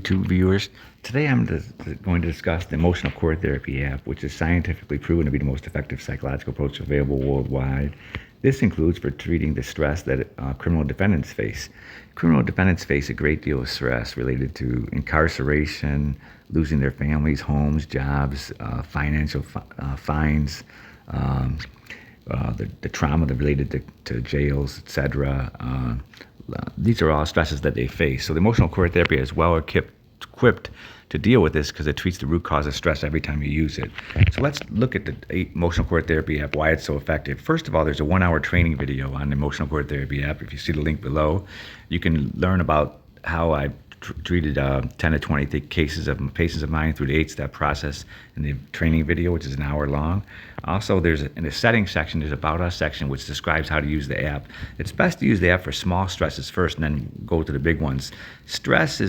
YouTube viewers. Today I'm going to discuss the emotional core therapy app, which is scientifically proven to be the most effective psychological approach available worldwide. This includes for treating the stress that criminal defendants face. Criminal defendants face a great deal of stress related to incarceration, losing their families, homes, jobs, financial fines, the trauma related to jails, etc. These are all stresses that they face. So the emotional core therapy is well equipped to deal with this because it treats the root cause of stress every time you use it. So let's look at the emotional core therapy app, why it's so effective. First of all, there's a 1-hour training video on the emotional core therapy app. If you see the link below, you can learn about how I treated 10 to 20 cases of patients of mine through the 8-step process in the training video, which is an hour long. Also, in the settings section, there's About Us section, which describes how to use the app. It's best to use the app for small stresses first and then go to the big ones. Stress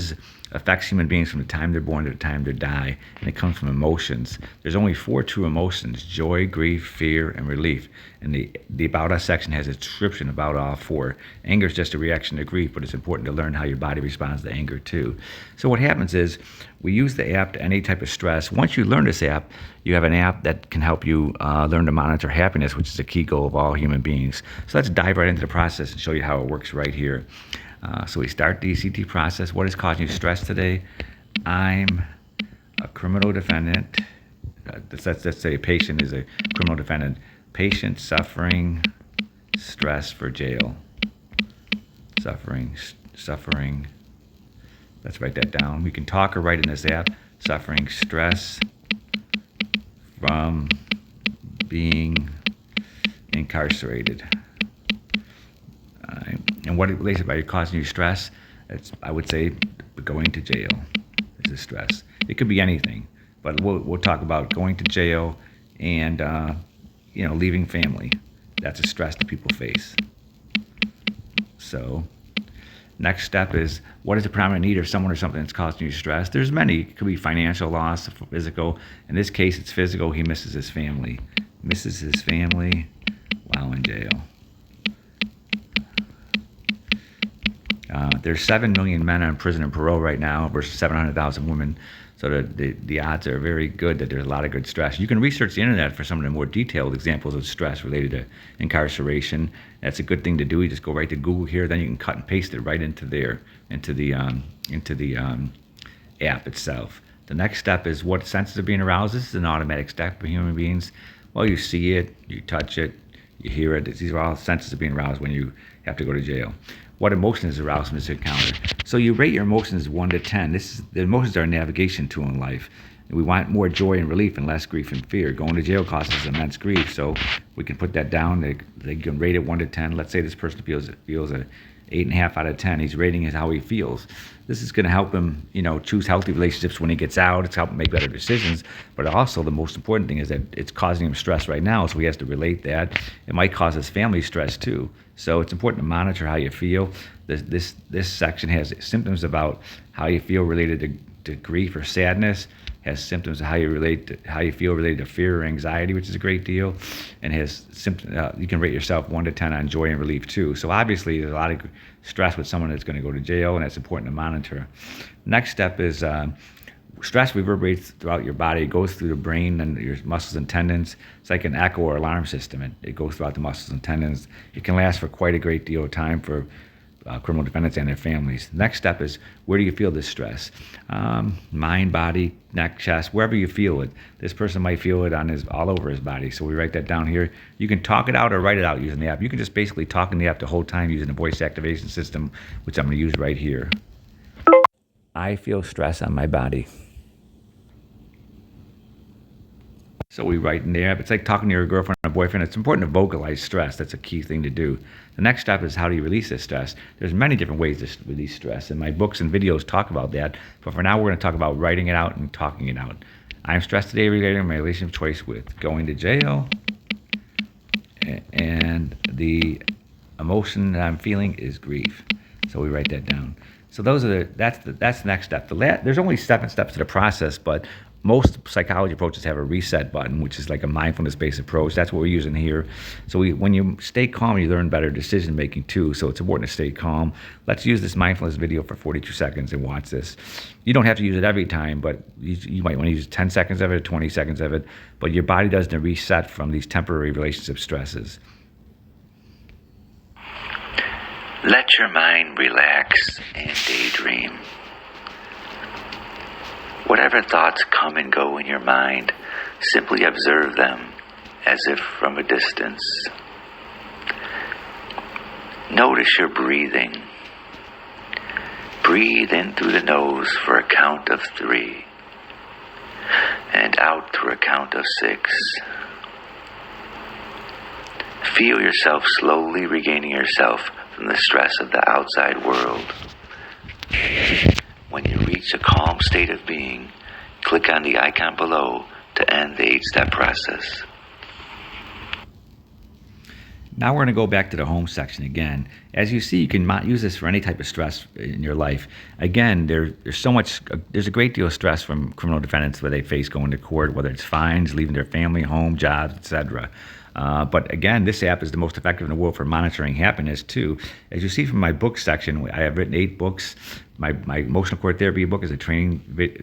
affects human beings from the time they're born to the time they die, and it comes from emotions. There's only 4 true emotions: joy, grief, fear, and relief. And the About Us section has a description about all 4. Anger is just a reaction to grief, but it's important to learn how your body responds to anger too. So what happens is we use the app to any type of stress. Once you learn this app, you have an app that can help you learn to monitor happiness, which is a key goal of all human beings. So let's dive right into the process and show you how it works right here. So we start the ECT process. What is causing you stress today? I'm a criminal defendant. Let's say a patient is a criminal defendant. Patient suffering stress for jail. Suffering. Let's write that down. We can talk or write in this app. Suffering stress from being incarcerated. And what it relates about you causing you stress, I would say going to jail is a stress. It could be anything, but we'll talk about going to jail and leaving family. That's a stress that people face. So next step is, what is the predominant need of someone or something that's causing you stress? There's many. It could be financial loss, physical. In this case, it's physical. He misses his family. While in jail. There's 7 million men on prison and parole right now versus 700,000 women. So the odds are very good that there's a lot of good stress. You can research the internet for some of the more detailed examples of stress related to incarceration. That's a good thing to do. You just go right to Google here, then you can cut and paste it right into the app itself. The next step is, what senses are being aroused. This is an automatic step for human beings. Well, you see it, you touch it, you hear it. These are all senses being aroused when you have to go to jail. What emotion is aroused from this encounter? So you rate your emotions 1 to 10. The emotions are a navigation tool in life. We want more joy and relief and less grief and fear. Going to jail causes immense grief, so we can put that down. They can rate it 1 to 10. Let's say this person feels a 8.5 out of 10. He's rating it how he feels. This is going to help him, choose healthy relationships when he gets out. It's helping him make better decisions. But also, the most important thing is that it's causing him stress right now, so he has to relate that. It might cause his family stress too. So it's important to monitor how you feel. This section has symptoms about how you feel related to grief or sadness. Has symptoms of how you feel related to fear or anxiety, which is a great deal, and has symptoms. You can rate yourself 1 to 10 on joy and relief too. So obviously, there's a lot of stress with someone that's going to go to jail, and that's important to monitor. Next step is stress reverberates throughout your body. It goes through the brain and your muscles and tendons. It's like an echo or alarm system. It goes throughout the muscles and tendons. It can last for quite a great deal of time for criminal defendants and their families. Next step is, where do you feel this stress? Mind, body, neck, chest, wherever you feel it. This person might feel it all over his body. So we write that down here. You can talk it out or write it out using the app. You can just basically talk in the app the whole time using the voice activation system, which I'm going to use right here. I feel stress on my body. So we write in the app. It's like talking to your girlfriend or boyfriend. It's important to vocalize stress. That's a key thing to do. The next step is, how do you release this stress? There's many different ways to release stress, and my books and videos talk about that. But for now, we're going to talk about writing it out and talking it out. I'm stressed today regarding my relationship choice with going to jail, and the emotion that I'm feeling is grief. So we write that down. So that's the next step. There's only 7 steps to the process, but most psychology approaches have a reset button, which is like a mindfulness-based approach. That's what we're using here. So when you stay calm, you learn better decision making too. So it's important to stay calm. Let's use this mindfulness video for 42 seconds and watch this. You don't have to use it every time, but you might want to use 10 seconds of it, 20 seconds of it. But your body doesn't reset from these temporary relationship stresses. Let your mind relax and daydream. Whatever thoughts come and go in your mind, simply observe them as if from a distance. Notice your breathing. Breathe in through the nose for a count of 3 and out through a count of 6. Feel yourself slowly regaining yourself from the stress of the outside world. When you reach a calm state of being, click on the icon below to end the 8-step process. Now we're going to go back to the home section again. As you see, you can use this for any type of stress in your life. Again, there's a great deal of stress from criminal defendants where they face going to court, whether it's fines, leaving their family, home, jobs, etc. But again, this app is the most effective in the world for monitoring happiness too. As you see from my book section, I have written 8 books. My emotional court therapy book is a training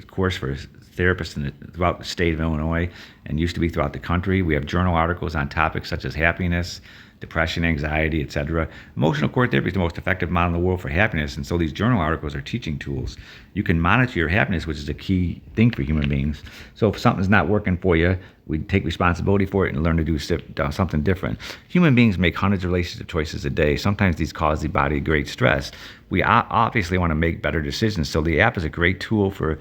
course for therapists throughout the state of Illinois and used to be throughout the country. We have journal articles on topics such as happiness, depression, anxiety, etc. Emotional court therapy is the most effective model in the world for happiness, and so these journal articles are teaching tools. You can monitor your happiness, which is a key thing for human beings. So if something's not working for you, we take responsibility for it and learn to do something different. Human beings make hundreds of relationship choices a day. Sometimes these cause the body great stress. We obviously want to make better decisions, so the app is a great tool for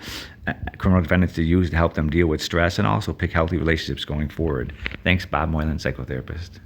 criminal defendants to use to help them deal with stress and also pick healthy relationships going forward. Thanks, Bob Moylan, psychotherapist.